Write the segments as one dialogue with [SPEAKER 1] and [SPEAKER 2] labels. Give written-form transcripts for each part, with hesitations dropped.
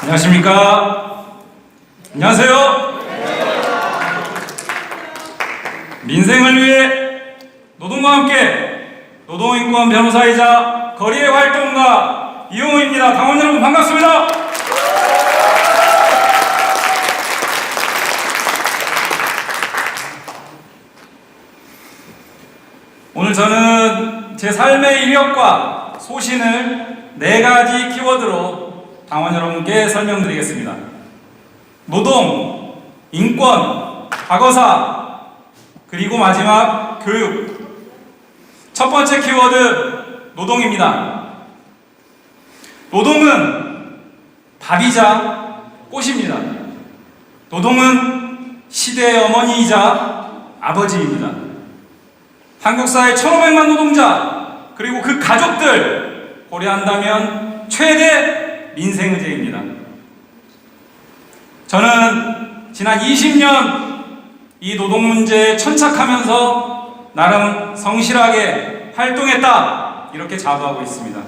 [SPEAKER 1] 안녕하십니까? 안녕하세요. 민생을 위해 노동과 함께 노동인권 변호사이자 거리의 활동가 이용호입니다. 당원 여러분 반갑습니다. 오늘 저는 제 삶의 이력과 소신을 4가지 키워드로 당원 여러분께 설명드리겠습니다. 노동, 인권, 과거사, 그리고 마지막 교육. 첫 번째 키워드 노동입니다. 노동은 밥이자 꽃입니다. 노동은 시대의 어머니이자 아버지입니다. 한국 사회 1,500만 노동자 그리고 그 가족들 고려한다면 최대 민생의제입니다. 저는 지난 20년 이 노동 문제에 천착하면서 나름 성실하게 활동했다 이렇게 자부하고 있습니다.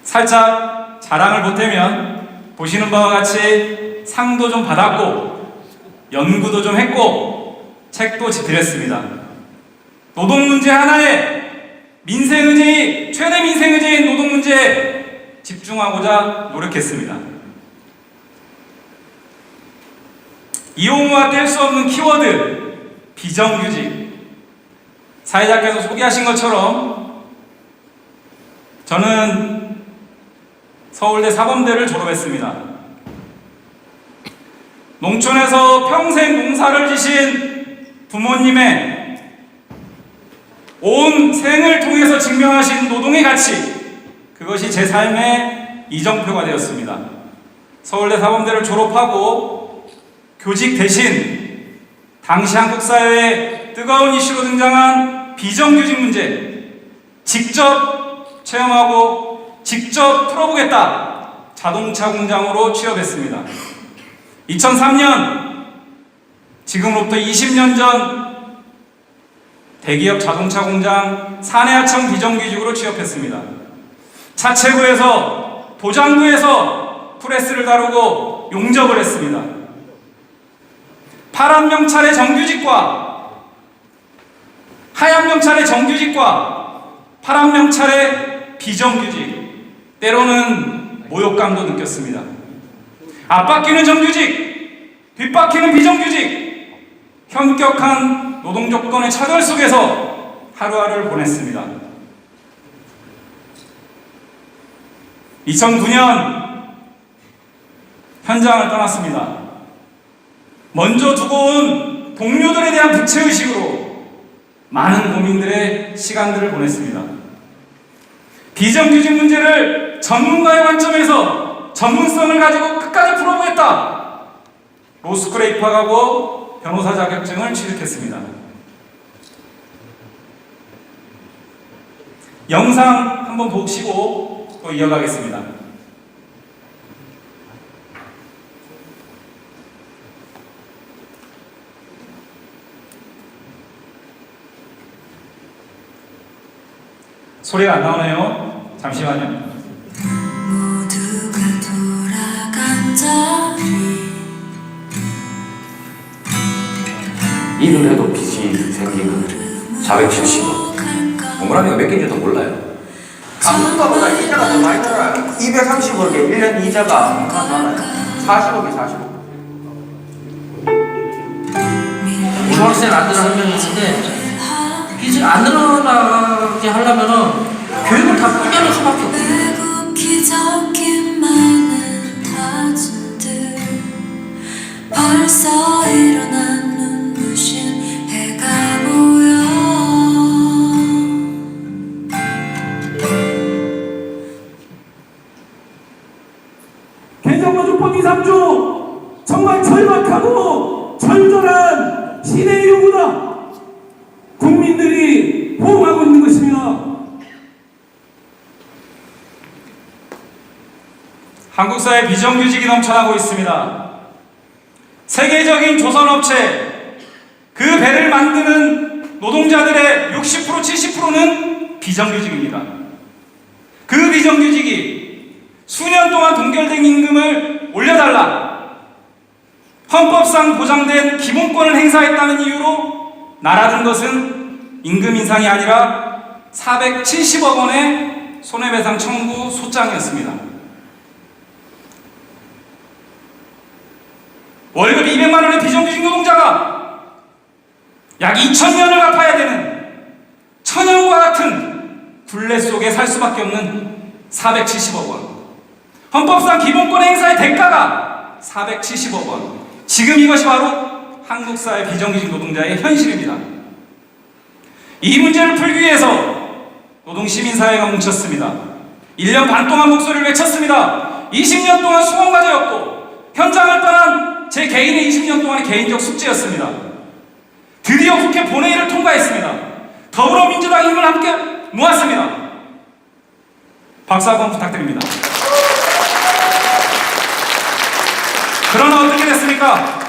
[SPEAKER 1] 살짝 자랑을 보태면 보시는 바와 같이 상도 좀 받았고 연구도 좀 했고 책도 집필했습니다. 노동 문제 하나에 민생의제의 최대 민생의제인 노동 문제에 집중하고자 노력했습니다. 이용호와 뗄 수 없는 키워드 비정규직. 사회자께서 소개하신 것처럼 저는 서울대 사범대를 졸업했습니다. 농촌에서 평생 농사를 지신 부모님의 온 생을 통해서 증명하신 노동의 가치, 그것이 제 삶의 이정표가 되었습니다. 서울대 사범대를 졸업하고 교직 대신 당시 한국 사회에 뜨거운 이슈로 등장한 비정규직 문제 직접 체험하고 직접 풀어보겠다 자동차 공장으로 취업했습니다. 2003년 지금으로부터 20년 전 대기업 자동차 공장 사내하청 비정규직으로 취업했습니다. 차체구에서 도장구에서 프레스를 다루고 용접을 했습니다. 파란 명찰의 정규직과 하얀 명찰의 정규직과 파란 명찰의 비정규직, 때로는 모욕감도 느꼈습니다. 앞바퀴는 정규직, 뒷바퀴는 비정규직, 현격한 노동 조건의 차별 속에서 하루하루를 보냈습니다. 2009년 현장을 떠났습니다. 먼저 두고 온 동료들에 대한 부채의식으로 많은 고민들의 시간들을 보냈습니다. 비정규직 문제를 전문가의 관점에서 전문성을 가지고 끝까지 풀어보겠다. 로스쿨에 입학하고 변호사 자격증을 취득했습니다. 영상 한번 보시고 또 이어가겠습니다. 소리가 안 나오네요. 잠시만요.
[SPEAKER 2] 모두가 돌아간 자리
[SPEAKER 3] 일을 해도 빚이 생기고 470원. 동그라미가 몇 개인지도 몰라요.
[SPEAKER 4] 감독가보다 이자가 더 많이 들어요. 230억에 1년 이자가 얼마나 많아요? 40억에 40억.
[SPEAKER 5] 중학생 아들 한 명이 있는데 빚을 안 늘어나게 하려면은 교육을 다 포기하는 수밖에 없어요.
[SPEAKER 2] 적힌 많은 다짐들 벌써 일어난 눈부신 해가 보여
[SPEAKER 6] 개정노조법 2, 3조 정말 절박하고 절절한 시대의 요구다. 국민들이 호응하고 있는 것입니다.
[SPEAKER 1] 한국 사회 비정규직이 넘쳐나고 있습니다. 세계적인 조선업체, 그 배를 만드는 노동자들의 60%, 70%는 비정규직입니다. 그 비정규직이 수년 동안 동결된 임금을 올려달라. 헌법상 보장된 기본권을 행사했다는 이유로 날아든 것은 임금 인상이 아니라 470억 원의 손해배상 청구 소장이었습니다. 월급 200만 원의 비정규직 노동자가 약 2,000년을 갚아야 되는 천연과 같은 굴레 속에 살 수밖에 없는 470억 원. 헌법상 기본권 행사의 대가가 470억 원. 지금 이것이 바로 한국 사회 비정규직 노동자의 현실입니다. 이 문제를 풀기 위해서 노동시민사회가 뭉쳤습니다. 1년 반 동안 목소리를 외쳤습니다. 20년 동안 수공과제였고 현장을 떠난 제 개인의 20년 동안의 개인적 숙제였습니다. 드디어 국회 본회의를 통과했습니다. 더불어민주당 힘을 함께 모았습니다. 박수 한번 부탁드립니다. 그러나 어떻게 됐습니까?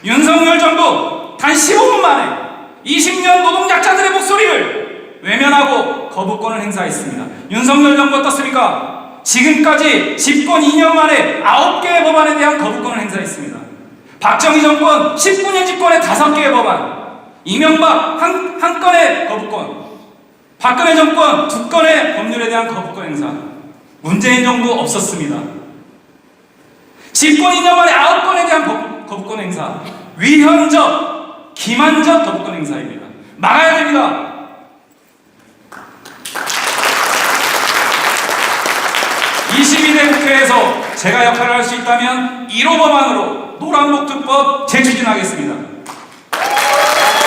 [SPEAKER 1] 윤석열 정부 단 15분 만에 20년 노동약자들의 목소리를 외면하고 거부권을 행사했습니다. 윤석열 정부 어떻습니까? 지금까지 집권 2년 만에 9개의 법안에 대한 거부권을 행사했습니다. 박정희 정권 19년 집권에 5개의 법안, 이명박 한 건의 거부권, 박근혜 정권 2건의 법률에 대한 거부권 행사, 문재인 정부 없었습니다. 집권 2년 만에 9건에 대한 거부권 행사, 위헌적, 기만적 거부권 행사입니다. 막아야 됩니다. 국회에서 제가 역할을 할 수 있다면 1호 법안으로 노란복두법 재추진하겠습니다.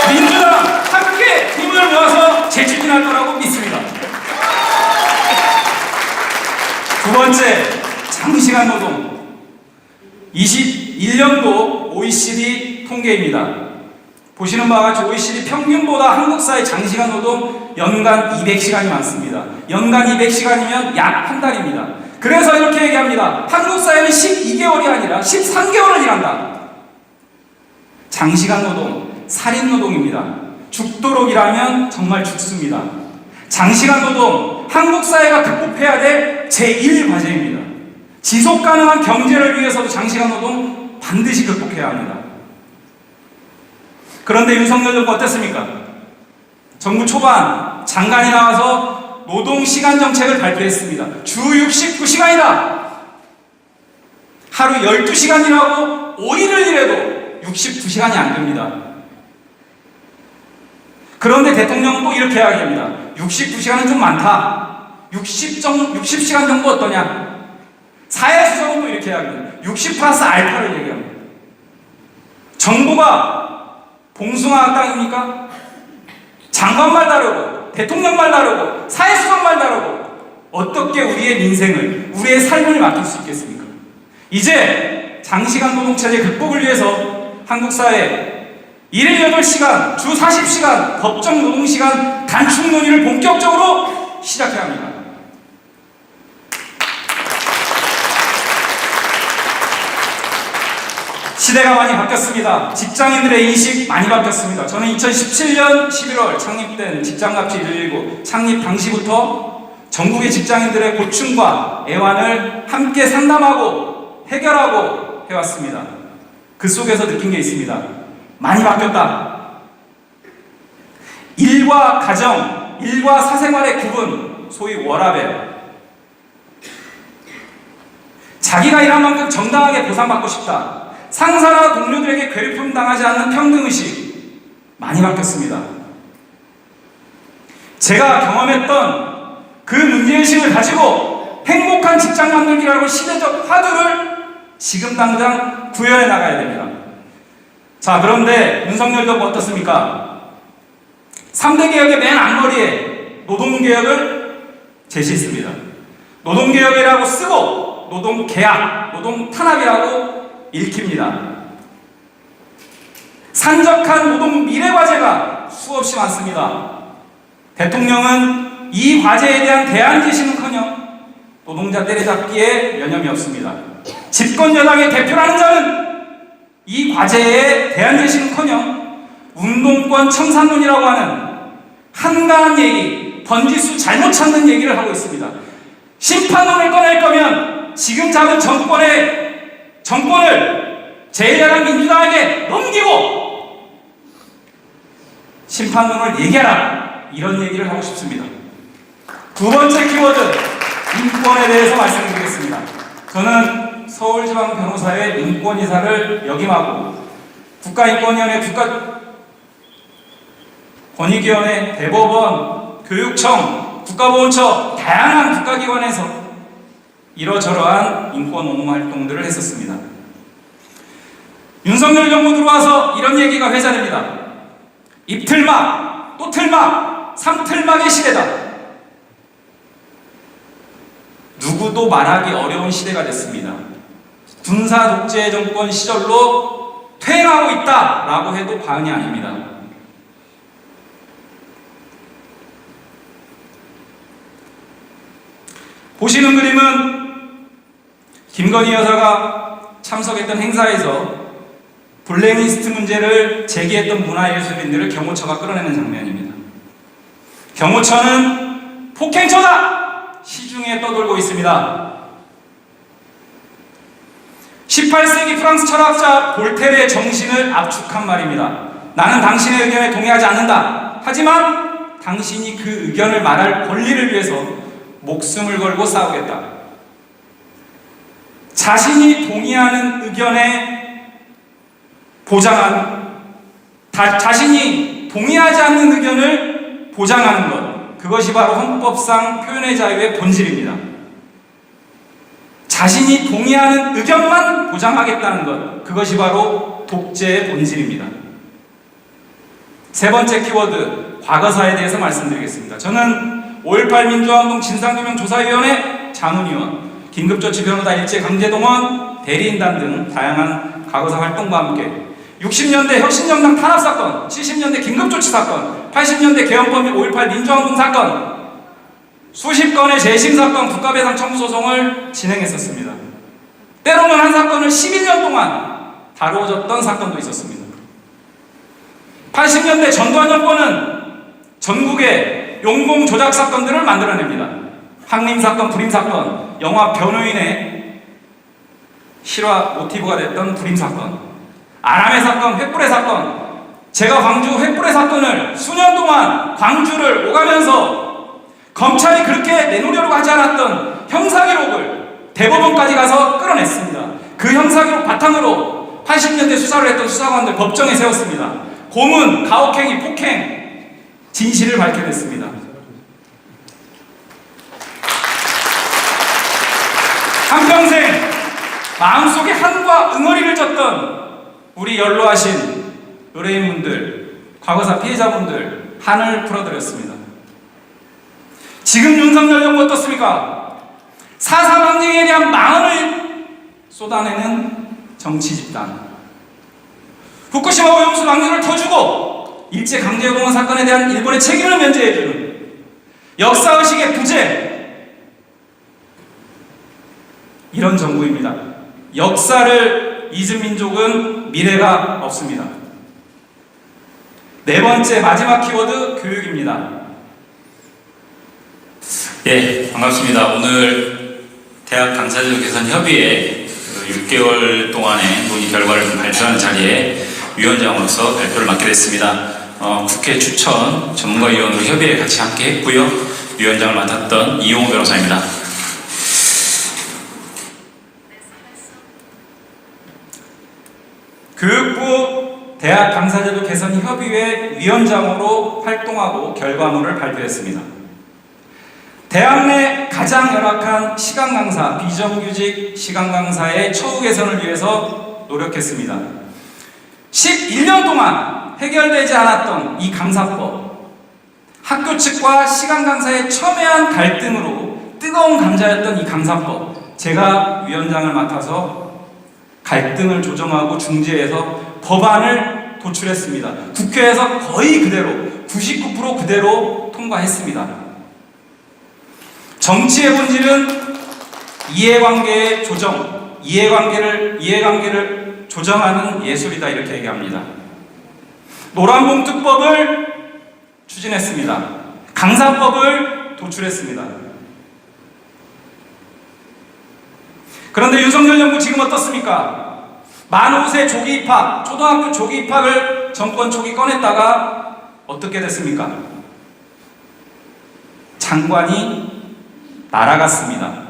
[SPEAKER 1] 민주당 함께 힘을 모아서 재추진할 거라고 믿습니다. 두 번째, 장시간 노동. 21년도 OECD 통계입니다. 보시는 바와 같이 OECD 평균보다 한국 사회 장시간 노동 연간 200시간이 많습니다. 연간 200시간이면 약 한 달입니다. 그래서 이렇게 얘기합니다. 한국 사회는 12개월이 아니라 13개월을 일한다. 장시간 노동, 살인 노동입니다. 죽도록 일하면 정말 죽습니다. 장시간 노동, 한국 사회가 극복해야 될 제1과제입니다. 지속 가능한 경제를 위해서도 장시간 노동 반드시 극복해야 합니다. 그런데 윤석열 정부 어땠습니까? 정부 초반 장관이 나와서 노동시간 정책을 발표했습니다. 주 69시간이다. 하루 12시간 일하고 5일을 일해도 62시간이 안 됩니다. 그런데 대통령은 또 이렇게 이야기합니다. 69시간은 좀 많다. 60시간 정도 어떠냐? 사회수석은 또 이렇게 이야기합니다. 60 플러스 알파를 얘기합니다. 정부가 봉숭아 땅입니까? 장관 말 다르고 대통령 말 다르고 사회수석 말 다르고 어떻게 우리의 민생을, 우리의 삶을 맡길 수 있겠습니까? 이제 장시간 노동체제 극복을 위해서 한국 사회 1일 8시간, 주 40시간 법정 노동시간 단축 논의를 본격적으로 시작해야 합니다. 시대가 많이 바뀌었습니다. 직장인들의 인식 많이 바뀌었습니다. 저는 2017년 11월 창립된 직장갑질 119 창립 당시부터 전국의 직장인들의 고충과 애환을 함께 상담하고 해결하고 해왔습니다. 그 속에서 느낀 게 있습니다. 많이 바뀌었다. 일과 가정, 일과 사생활의 구분, 소위 워라밸. 자기가 일한 만큼 정당하게 보상받고 싶다. 상사나 동료들에게 괴롭힘 당하지 않는 평등의식 많이 바뀌었습니다. 제가 경험했던 그 문제의식을 가지고 행복한 직장 만들기라고 시대적 화두를 지금 당장 구현해 나가야 됩니다. 자, 그런데 윤석열 정부 어떻습니까? 3대 개혁의 맨 앞머리에 노동개혁을 제시했습니다. 노동개혁이라고 쓰고 노동계약, 노동탄압이라고 읽힙니다. 산적한 노동 미래과제가 수없이 많습니다. 대통령은 이 과제에 대한 대안 제시는커녕 노동자 때려잡기에 여념이 없습니다. 집권 여당의 대표라는 자는 이 과제에 대안 제시는커녕 운동권 청산론이라고 하는 한가한 얘기, 번지수 잘못 찾는 얘기를 하고 있습니다. 심판론을 꺼낼 거면 지금 잡은 정권을 제1야당 민주당에게 넘기고 심판론을 얘기하라, 이런 얘기를 하고 싶습니다. 두 번째 키워드, 인권에 대해서 말씀드리겠습니다. 저는 서울지방 변호사의 인권이사를 역임하고 국가인권위원회, 국가권익위원회, 대법원, 교육청, 국가보훈처 다양한 국가기관에서 이러저러한 인권 옹호 활동들을 했었습니다. 윤석열 정부 들어와서 이런 얘기가 회자됩니다. 입틀막, 또 틀막, 삼틀막의 시대다. 누구도 말하기 어려운 시대가 됐습니다. 군사 독재 정권 시절로 퇴행하고 있다라고 해도 과언이 아닙니다. 보시는 그림은 김건희 여사가 참석했던 행사에서 블랙리스트 문제를 제기했던 문화예술인들을 경호처가 끌어내는 장면입니다. 경호처는 폭행처다! 시중에 떠돌고 있습니다. 18세기 프랑스 철학자 볼테르의 정신을 압축한 말입니다. 나는 당신의 의견에 동의하지 않는다. 하지만 당신이 그 의견을 말할 권리를 위해서 목숨을 걸고 싸우겠다. 자신이 동의하는 의견에 자신이 동의하지 않는 의견을 보장하는 것, 그것이 바로 헌법상 표현의 자유의 본질입니다. 자신이 동의하는 의견만 보장하겠다는 것, 그것이 바로 독재의 본질입니다. 세 번째 키워드, 과거사에 대해서 말씀드리겠습니다. 저는 5.18 민주화운동 진상규명조사위원회 자문위원, 긴급조치 변호사 일제강제동원, 대리인단 등 다양한 과거사 활동과 함께 60년대 혁신정당 탄압사건, 70년대 긴급조치사건, 80년대 개헌법 및 5.18 민주화운동 사건, 수십 건의 재심사건, 국가배상 청구 소송을 진행했었습니다. 때로는 한 사건을 11년 동안 다루어졌던 사건도 있었습니다. 80년대 전두환 정권은 전국에 용공 조작 사건들을 만들어냅니다. 항림사건, 불임사건, 영화 변호인의 실화 모티브가 됐던 불임사건, 아람의 사건, 횃불의 사건, 제가 광주 횃불의 사건을 수년 동안 광주를 오가면서 검찰이 그렇게 내놓으려고 하지 않았던 형사기록을 대법원까지 가서 끌어냈습니다. 그 형사기록 바탕으로 80년대 수사를 했던 수사관들 법정에 세웠습니다. 고문, 가혹행위, 폭행, 진실을 밝혀냈습니다. 한평생 마음속에 한과 응어리를 졌던 우리 연로하신 의뢰인분들, 과거사 피해자분들 한을 풀어드렸습니다. 지금 윤석열 정부 어떻습니까? 4.4 망령에 대한 망언을 쏟아내는 정치 집단, 후쿠시마 오염수 방류를 터주고 일제강제동원 사건에 대한 일본의 책임을 면제해주는 역사의식의 부재, 이런 정부입니다. 역사를 잊은 민족은 미래가 없습니다. 네 번째 마지막 키워드, 교육입니다.
[SPEAKER 7] 예, 반갑습니다. 오늘 대학 강사제도 개선 협의회 6개월 동안의 논의 결과를 좀 발표하는 자리에 위원장으로서 발표를 맡게 됐습니다. 국회 추천 전문가위원으로 협의회 같이 함께 했고요. 위원장을 맡았던 이용호 변호사입니다.
[SPEAKER 1] 교육부 대학 강사제도 개선 협의회 위원장으로 활동하고 결과물을 발표했습니다. 대학 내 가장 열악한 시간 강사, 비정규직 시간 강사의 처우 개선을 위해서 노력했습니다. 11년 동안 해결되지 않았던 이 강사법, 학교 측과 시간 강사의 첨예한 갈등으로 뜨거운 감자였던 이 강사법, 제가 위원장을 맡아서 갈등을 조정하고 중재해서 법안을 도출했습니다. 국회에서 거의 그대로 99% 그대로 통과했습니다. 정치의 본질은 이해관계의 조정, 이해관계를 조정하는 예술이다, 이렇게 얘기합니다. 노란봉투법을 추진했습니다. 강사법을 도출했습니다. 그런데 윤석열 정부 지금 어떻습니까? 만 5세 조기 입학, 초등학교 조기 입학을 정권 초기 꺼냈다가 어떻게 됐습니까? 장관이 날아갔습니다.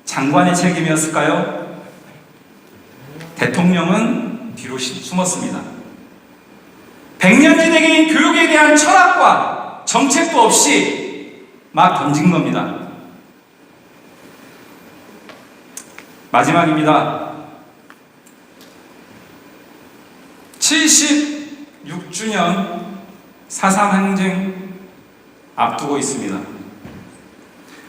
[SPEAKER 1] 장관의 책임이었을까요? 대통령은 뒤로 숨었습니다. 백년지대계인 교육에 대한 철학과 정책도 없이 막 던진 겁니다. 마지막입니다. 76주년 4.3 항쟁 앞두고 있습니다.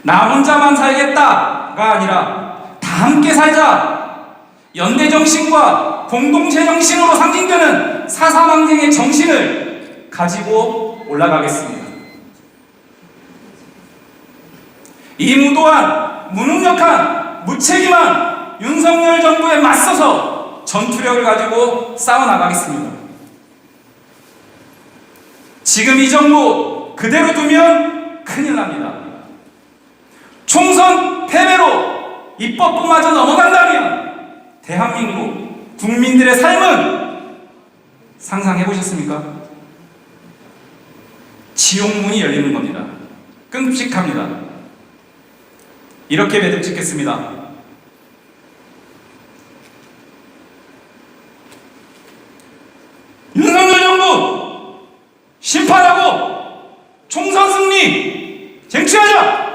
[SPEAKER 1] 나 혼자만 살겠다가 아니라 다 함께 살자, 연대정신과 공동체정신으로 상징되는 4.3 항쟁의 정신을 가지고 올라가겠습니다. 이 무도한, 무능력한, 무책임한 윤석열 정부에 맞서서 전투력을 가지고 싸워나가겠습니다. 지금 이 정부 그대로 두면 큰일 납니다. 총선 패배로 입법부마저 넘어간다면 대한민국 국민들의 삶은 상상해 보셨습니까? 지옥문이 열리는 겁니다. 끔찍합니다. 이렇게 매듭 짓겠습니다. 윤석열 정부 심판하고 총선 승리 쟁취하자!